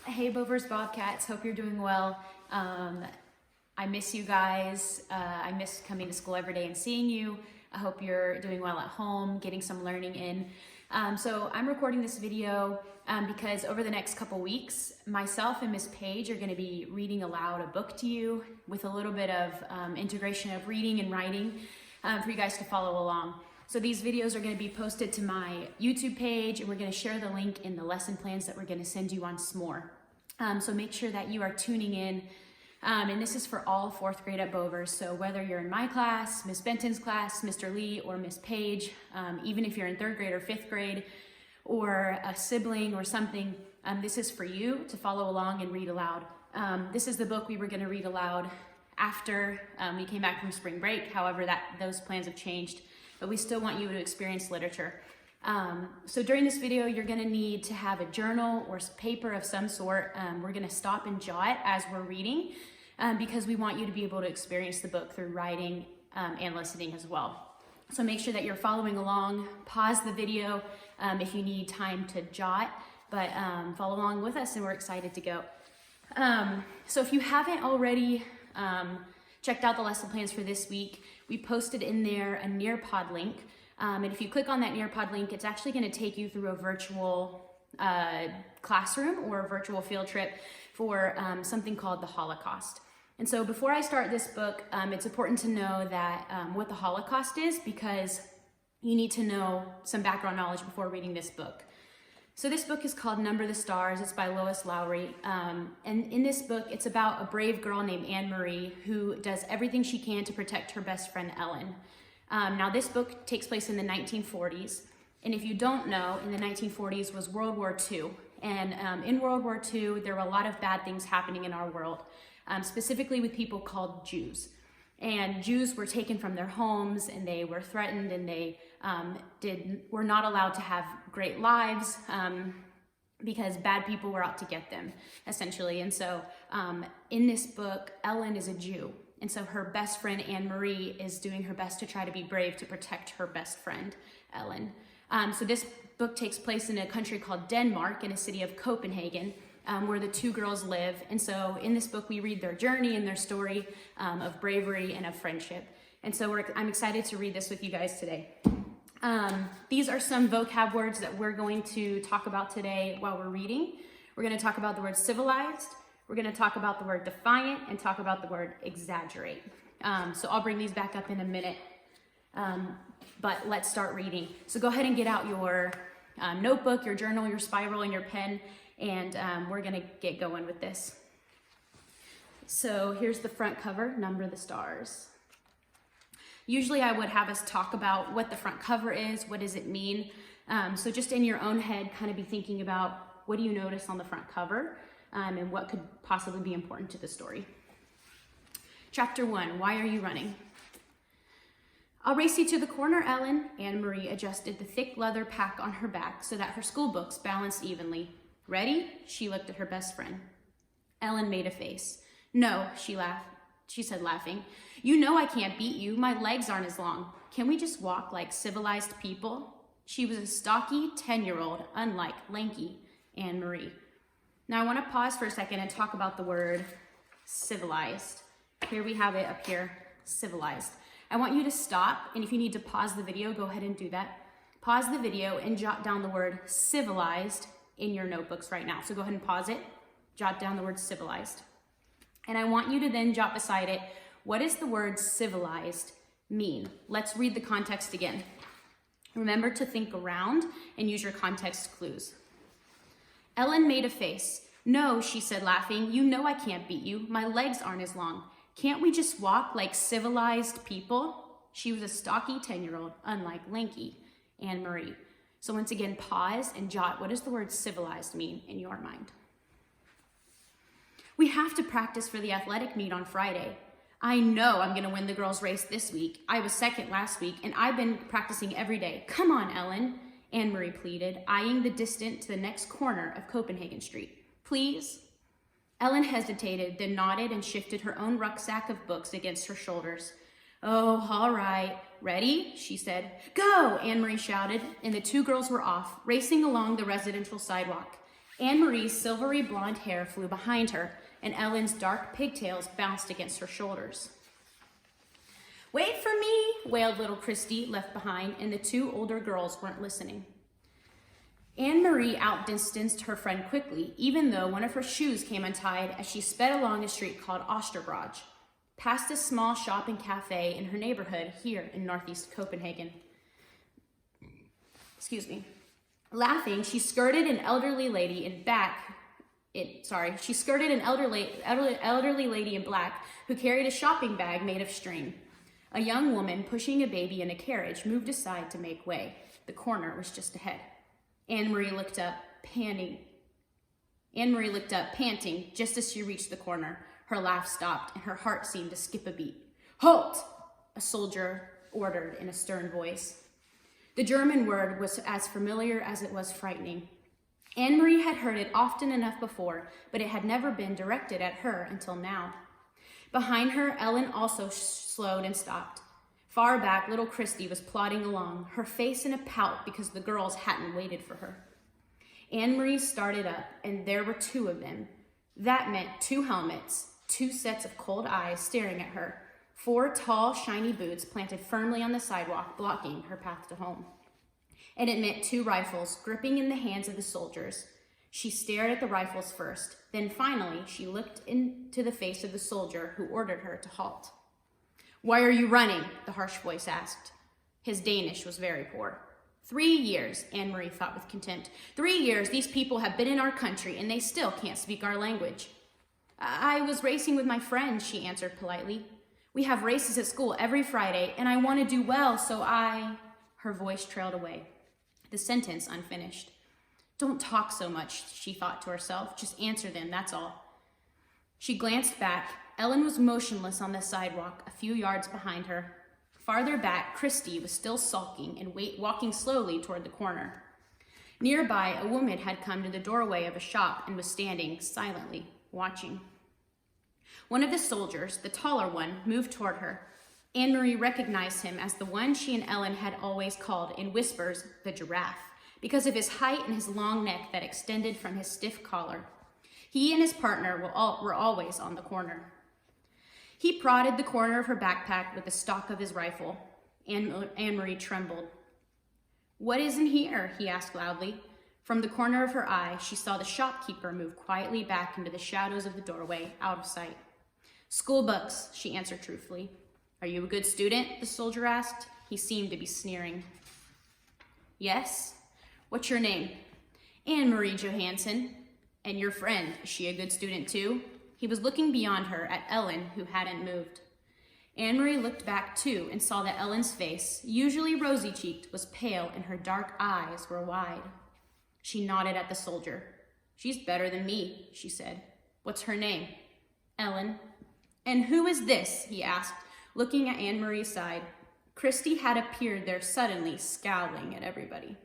Hey Bovers Bobcats, hope you're doing well. I miss you guys. I miss coming to school every day and seeing you. I hope you're doing well at home, getting some learning in. So I'm recording this video because over the next couple weeks, myself and Miss Paige are going to be reading aloud a book to you with a little bit of integration of reading and writing for you guys to follow along. So these videos are going to be posted to my YouTube page, and we're going to share the link in the lesson plans that we're going to send you on S'more. So make sure that you are tuning in. And this is for all fourth grade at Bovers. So whether you're in my class, Miss Benton's class, Mr. Lee, or Miss Page, even if you're in third grade or fifth grade, or a sibling or something, this is for you to follow along and read aloud. This is the book we were going to read aloud after we came back from spring break. However, those plans have changed, but we still want you to experience literature. So during this video, you're going to need to have a journal or paper of some sort. We're going to stop and jot as we're reading because we want you to be able to experience the book through writing and listening as well. So make sure that you're following along. Pause the video if you need time to jot, but follow along with us, and we're excited to go. So if you haven't already checked out the lesson plans for this week, we posted in there a Nearpod link. And if you click on that Nearpod link, it's actually going to take you through a virtual classroom or a virtual field trip for something called the Holocaust. And so before I start this book, it's important to know that what the Holocaust is, because you need to know some background knowledge before reading this book. So this book is called Number the Stars. It's by Lois Lowry. And in this book, it's about a brave girl named Anne Marie who does everything she can to protect her best friend, Ellen. Now this book takes place in the 1940s. And if you don't know, in the 1940s was World War II. And in World War II, there were a lot of bad things happening in our world, specifically with people called Jews. And Jews were taken from their homes, and they were threatened, and they were not allowed to have great lives because bad people were out to get them, essentially. And so in this book, Ellen is a Jew. And so her best friend, Anne Marie, is doing her best to try to be brave to protect her best friend, Ellen. So this book takes place in a country called Denmark, in a city of Copenhagen, where the two girls live. And so in this book, we read their journey and their story of bravery and of friendship. And so I'm excited to read this with you guys today. These are some vocab words that we're going to talk about today while we're reading. We're going to talk about the word civilized. We're going to talk about the word defiant and talk about the word exaggerate. So I'll bring these back up in a minute. But let's start reading. So go ahead and get out your notebook, your journal, your spiral, and your pen. And we're going to get going with this. So here's the front cover, Number the Stars. Usually I would have us talk about what the front cover is, what does it mean. So just in your own head, kind of be thinking about what do you notice on the front cover and what could possibly be important to the story. Chapter 1, Why Are You Running? I'll race you to the corner, Ellen. Anne Marie adjusted the thick leather pack on her back so that her school books balanced evenly. Ready? She looked at her best friend. Ellen made a face. No, she said, laughing. You know I can't beat you. My legs aren't as long. Can we just walk like civilized people? She was a stocky 10-year-old, unlike lanky Anne Marie. Now I want to pause for a second and talk about the word civilized. Here we have it up here, civilized. I want you to stop, and if you need to pause the video, go ahead and do that. Pause the video and jot down the word civilized in your notebooks right now. So go ahead and pause it, jot down the word civilized. And I want you to then jot beside it, what does the word civilized mean? Let's read the context again. Remember to think around and use your context clues. Ellen made a face. No, she said, laughing. You know I can't beat you. My legs aren't as long. Can't we just walk like civilized people? She was a stocky 10-year-old, unlike lanky Anne Marie. So once again, pause and jot, what does the word civilized mean in your mind? We have to practice for the athletic meet on Friday. I know I'm going to win the girls' race this week. I was second last week, and I've been practicing every day. Come on, Ellen, Anne Marie pleaded, eyeing the distance to the next corner of Copenhagen Street. Please? Ellen hesitated, then nodded and shifted her own rucksack of books against her shoulders. Oh, all right. Ready? She said. Go, Anne Marie shouted, and the two girls were off, racing along the residential sidewalk. Anne-Marie's silvery blonde hair flew behind her, and Ellen's dark pigtails bounced against her shoulders. "Wait for me," wailed little Christy, left behind, and the two older girls weren't listening. Anne-Marie outdistanced her friend quickly, even though one of her shoes came untied as she sped along a street called Osterbrog, past a small shop and cafe in her neighborhood here in northeast Copenhagen. Laughing, she skirted an elderly lady in black who carried a shopping bag made of string. A young woman pushing a baby in a carriage moved aside to make way. The corner was just ahead. Anne-Marie looked up, panting. Just as she reached the corner. Her laugh stopped, and her heart seemed to skip a beat. "Halt!" a soldier ordered in a stern voice. The German word was as familiar as it was frightening. Anne-Marie had heard it often enough before, but it had never been directed at her until now. Behind her, Ellen also slowed and stopped. Far back, little Christy was plodding along, her face in a pout because the girls hadn't waited for her. Anne-Marie started up, and there were two of them. That meant 2 helmets, 2 sets of cold eyes staring at her, 4 tall, shiny boots planted firmly on the sidewalk, blocking her path to home. And it meant 2 rifles gripping in the hands of the soldiers. She stared at the rifles first, then finally she looked into the face of the soldier who ordered her to halt. "Why are you running?" the harsh voice asked. His Danish was very poor. 3 years, Anne-Marie thought with contempt. 3 years these people have been in our country and they still can't speak our language. "I was racing with my friends," she answered politely. "We have races at school every Friday and I want to do well, so I..." Her voice trailed away, the sentence unfinished. "Don't talk so much," she thought to herself. "Just answer them, that's all." She glanced back. Ellen was motionless on the sidewalk, a few yards behind her. Farther back, Christy was still sulking and walking slowly toward the corner. Nearby, a woman had come to the doorway of a shop and was standing silently, watching. One of the soldiers, the taller one, moved toward her. Anne-Marie recognized him as the one she and Ellen had always called, in whispers, the giraffe, because of his height and his long neck that extended from his stiff collar. He and his partner were always on the corner. He prodded the corner of her backpack with the stock of his rifle. Anne-Marie trembled. "What is in here?" he asked loudly. From the corner of her eye, she saw the shopkeeper move quietly back into the shadows of the doorway, out of sight. "School books," she answered truthfully. "Are you a good student?" the soldier asked. He seemed to be sneering. "Yes. What's your name?" "Anne-Marie Johansson." "And your friend, is she a good student too?" He was looking beyond her at Ellen, who hadn't moved. Anne-Marie looked back too and saw that Ellen's face, usually rosy-cheeked, was pale and her dark eyes were wide. She nodded at the soldier. "She's better than me," she said. "What's her name?" "Ellen." "And who is this?" he asked, looking at Anne-Marie's side. Christy had appeared there suddenly, scowling at everybody.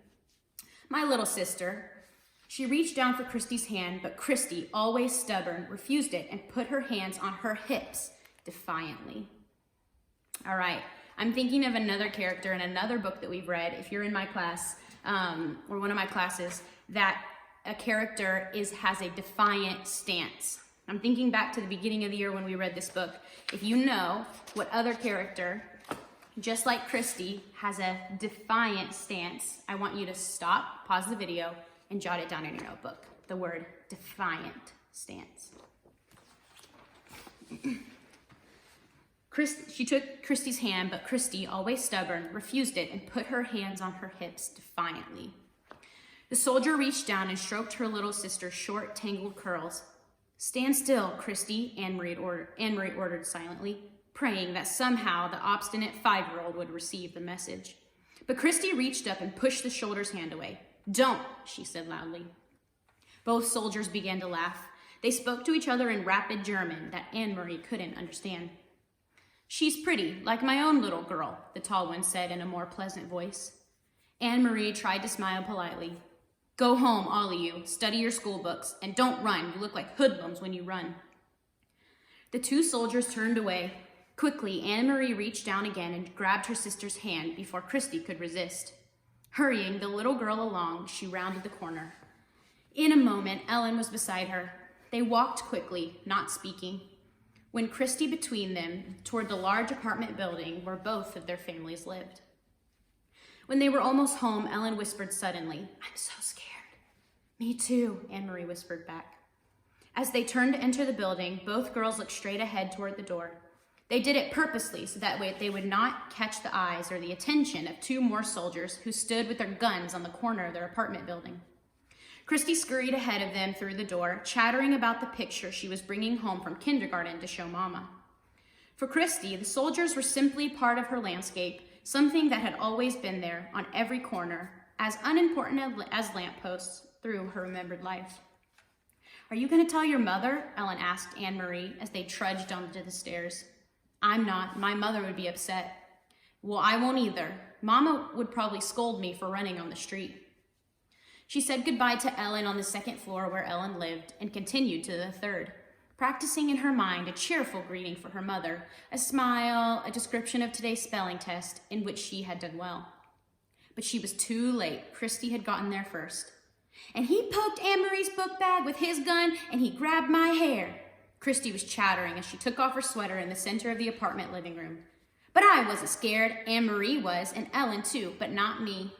"My little sister." She reached down for Christy's hand, but Christy, always stubborn, refused it and put her hands on her hips defiantly. All right, I'm thinking of another character in another book that we've read, if you're in my class, or one of my classes, that a character has a defiant stance. I'm thinking back to the beginning of the year when we read this book. If you know what other character, just like Christy, has a defiant stance, I want you to stop, pause the video, and jot it down in your notebook. The word defiant stance. She took Christy's hand, but Christy, always stubborn, refused it and put her hands on her hips defiantly. The soldier reached down and stroked her little sister's short, tangled curls. "Stand still, Christy," Anne-Marie ordered silently, praying that somehow the obstinate 5-year-old would receive the message. But Christy reached up and pushed the soldier's hand away. "Don't," she said loudly. Both soldiers began to laugh. They spoke to each other in rapid German that Anne-Marie couldn't understand. "She's pretty, like my own little girl," the tall one said in a more pleasant voice. Anne-Marie tried to smile politely. "Go home, all of you. Study your school books, and don't run. You look like hoodlums when you run." The two soldiers turned away. Quickly, Anne-Marie reached down again and grabbed her sister's hand before Christy could resist. Hurrying the little girl along, she rounded the corner. In a moment, Ellen was beside her. They walked quickly, not speaking, when Christy between them toward the large apartment building where both of their families lived. When they were almost home, Ellen whispered suddenly, "I'm so scared." "Me too," Anne-Marie whispered back. As they turned to enter the building, both girls looked straight ahead toward the door. They did it purposely so that way they would not catch the eyes or the attention of two more soldiers who stood with their guns on the corner of their apartment building. Christy scurried ahead of them through the door, chattering about the picture she was bringing home from kindergarten to show Mama. For Christy, the soldiers were simply part of her landscape, something that had always been there on every corner, as unimportant as lampposts through her remembered life. "Are you going to tell your mother?" Ellen asked Anne-Marie as they trudged onto the stairs. "I'm not. My mother would be upset." "Well, I won't either. Mama would probably scold me for running on the street." She said goodbye to Ellen on the second floor where Ellen lived and continued to the third, practicing in her mind a cheerful greeting for her mother, a smile, a description of today's spelling test in which she had done well. But she was too late. Christy had gotten there first. "And he poked Anne-Marie's book bag with his gun and he grabbed my hair." Christy was chattering as she took off her sweater in the center of the apartment living room. "But I wasn't scared. Anne-Marie was, and Ellen too, but not me."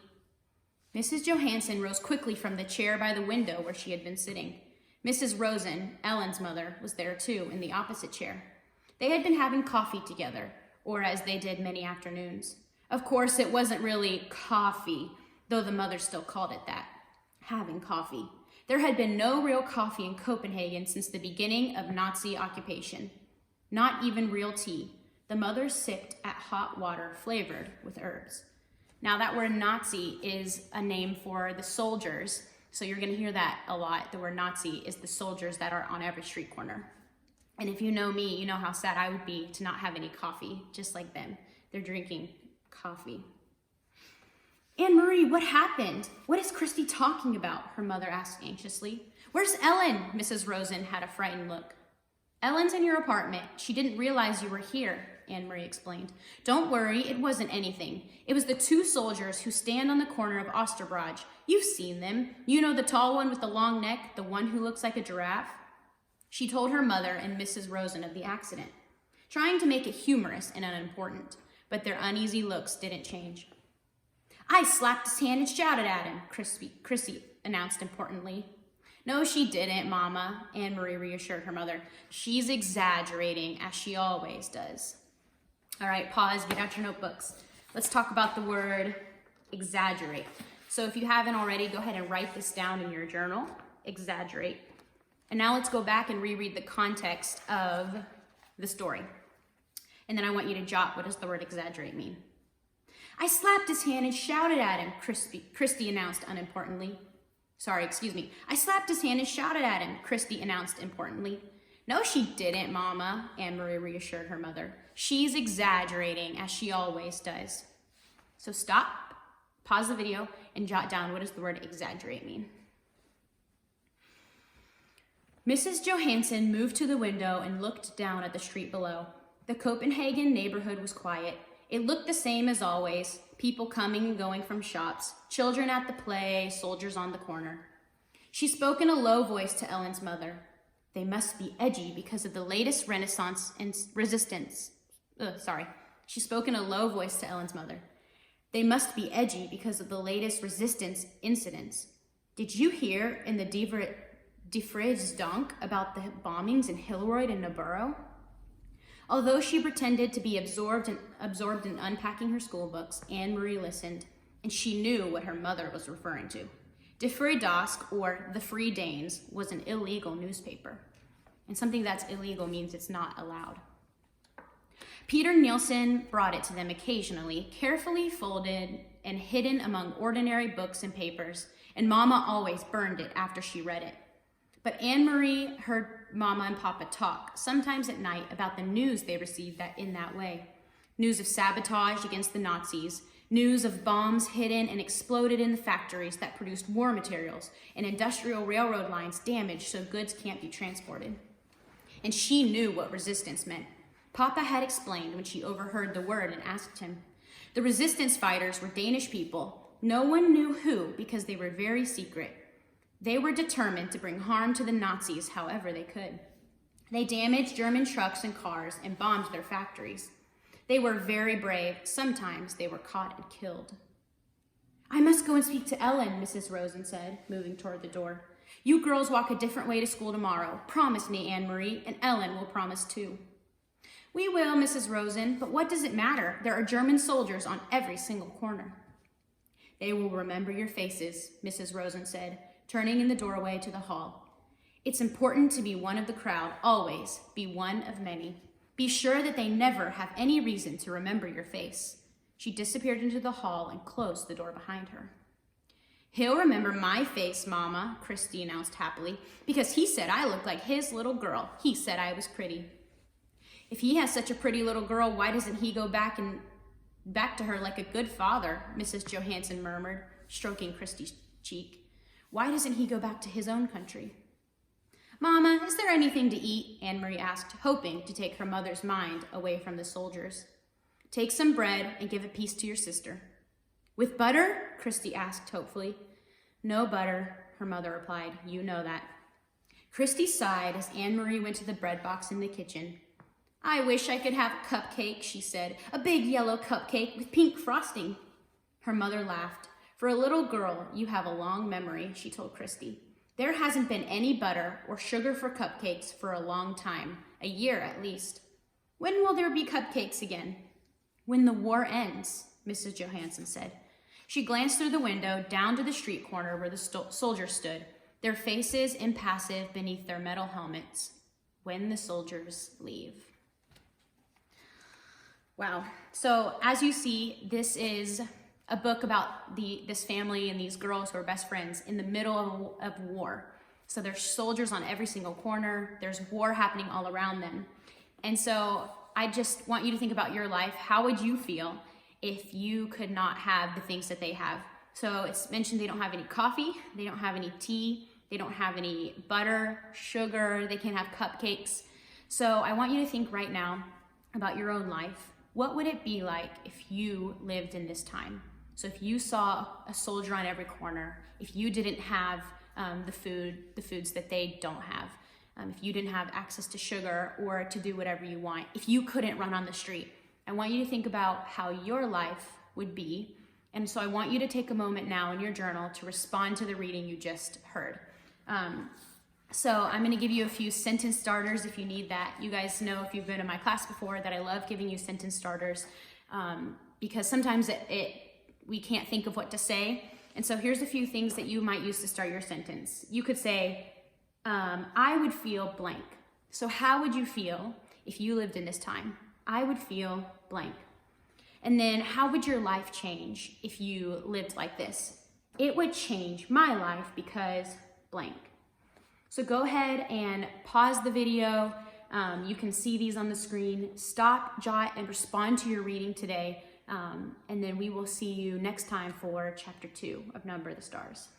Mrs. Johansson rose quickly from the chair by the window where she had been sitting. Mrs. Rosen, Ellen's mother, was there too, in the opposite chair. They had been having coffee together, or as they did many afternoons. Of course, it wasn't really coffee, though the mother still called it that. Having coffee. There had been no real coffee in Copenhagen since the beginning of Nazi occupation. Not even real tea. The mother sipped at hot water flavored with herbs. Now that word Nazi is a name for the soldiers, so you're gonna hear that a lot. The word Nazi is the soldiers that are on every street corner. And if you know me, you know how sad I would be to not have any coffee, just like them. They're drinking coffee. "Anne-Marie, what happened? What is Christy talking about?" her mother asked anxiously. "Where's Ellen?" Mrs. Rosen had a frightened look. "Ellen's in your apartment. She didn't realize you were here," Anne-Marie explained. "Don't worry, it wasn't anything. It was the two soldiers who stand on the corner of Osterbrage. You've seen them. You know the tall one with the long neck, the one who looks like a giraffe?" She told her mother and Mrs. Rosen of the accident, trying to make it humorous and unimportant, but their uneasy looks didn't change. "I slapped his hand and shouted at him," Christy announced importantly. "No, she didn't, Mama," Anne-Marie reassured her mother. "She's exaggerating, as she always does." All right, pause, get out your notebooks. Let's talk about the word exaggerate. So if you haven't already, go ahead and write this down in your journal, exaggerate. And now let's go back and reread the context of the story. And then I want you to jot, what does the word exaggerate mean? "I slapped his hand and shouted at him," Christy announced unimportantly. "I slapped his hand and shouted at him," Christy announced importantly. "No, she didn't, Mama," Anne-Marie reassured her mother. "She's exaggerating, as she always does." So stop, pause the video, and jot down, what does the word exaggerate mean? Mrs. Johansson moved to the window and looked down at the street below. The Copenhagen neighborhood was quiet. It looked the same as always, people coming and going from shops, children at the play, soldiers on the corner. She spoke in a low voice to Ellen's mother. "They must be edgy because of the latest Renaissance and resistance." She spoke in a low voice to Ellen's mother. "They must be edgy because of the latest resistance incidents. Did you hear in the Die Fredsdank about the bombings in Hillerød and Nybro?" Although she pretended to be absorbed in unpacking her school books, Anne-Marie listened, and she knew what her mother was referring to. Die Fredask, or The Free Danes, was an illegal newspaper. And something that's illegal means it's not allowed. Peter Nielsen brought it to them occasionally, carefully folded and hidden among ordinary books and papers, and Mama always burned it after she read it. But Anne-Marie heard Mama and Papa talk, sometimes at night, about the news they received in that way. News of sabotage against the Nazis, news of bombs hidden and exploded in the factories that produced war materials, and industrial railroad lines damaged so goods can't be transported. And she knew what resistance meant. Papa had explained when she overheard the word and asked him. The resistance fighters were Danish people. No one knew who because they were very secret. They were determined to bring harm to the Nazis however they could. They damaged German trucks and cars and bombed their factories. They were very brave. Sometimes they were caught and killed. I must go and speak to Ellen, Mrs. Rosen said, moving toward the door. You girls walk a different way to school tomorrow. Promise me, Anne-Marie, and Ellen will promise too. We will, Mrs. Rosen, but what does it matter? There are German soldiers on every single corner. They will remember your faces, Mrs. Rosen said, turning in the doorway to the hall. It's important to be one of the crowd, always be one of many. Be sure that they never have any reason to remember your face. She disappeared into the hall and closed the door behind her. He'll remember my face, Mama, Christy announced happily, because he said I looked like his little girl. He said I was pretty. If he has such a pretty little girl, why doesn't he go back to her like a good father, Mrs. Johansson murmured, stroking Christy's cheek. Why doesn't he go back to his own country? Mama, is there anything to eat? Anne-Marie asked, hoping to take her mother's mind away from the soldiers. Take some bread and give a piece to your sister. With butter? Christy asked hopefully. No butter, her mother replied. You know that. Christy sighed as Anne-Marie went to the bread box in the kitchen. I wish I could have a cupcake, she said. A big yellow cupcake with pink frosting. Her mother laughed. For a little girl, you have a long memory, she told Christy. There hasn't been any butter or sugar for cupcakes for a long time, a year at least. When will there be cupcakes again? When the war ends, Mrs. Johansson said. She glanced through the window down to the street corner where the soldiers stood, their faces impassive beneath their metal helmets. When the soldiers leave. Wow. So as you see, this is a book about this family and these girls who are best friends in the middle of war. So there's soldiers on every single corner. There's war happening all around them. And so I just want you to think about your life. How would you feel if you could not have the things that they have? So it's mentioned they don't have any coffee, they don't have any tea, they don't have any butter, sugar, they can't have cupcakes. So I want you to think right now about your own life. What would it be like if you lived in this time? So if you saw a soldier on every corner, if you didn't have the foods that they don't have, if you didn't have access to sugar or to do whatever you want, if you couldn't run on the street, I want you to think about how your life would be. And so I want you to take a moment now in your journal to respond to the reading you just heard. So I'm going to give you a few sentence starters if you need that. You guys know if you've been in my class before that I love giving you sentence starters because sometimes we can't think of what to say. And so here's a few things that you might use to start your sentence. You could say, I would feel blank. So how would you feel if you lived in this time? I would feel blank. And then how would your life change if you lived like this? It would change my life because blank. So go ahead and pause the video. You can see these on the screen. Stop, jot, and respond to your reading today. And then we will see you next time for chapter 2 of Number the Stars.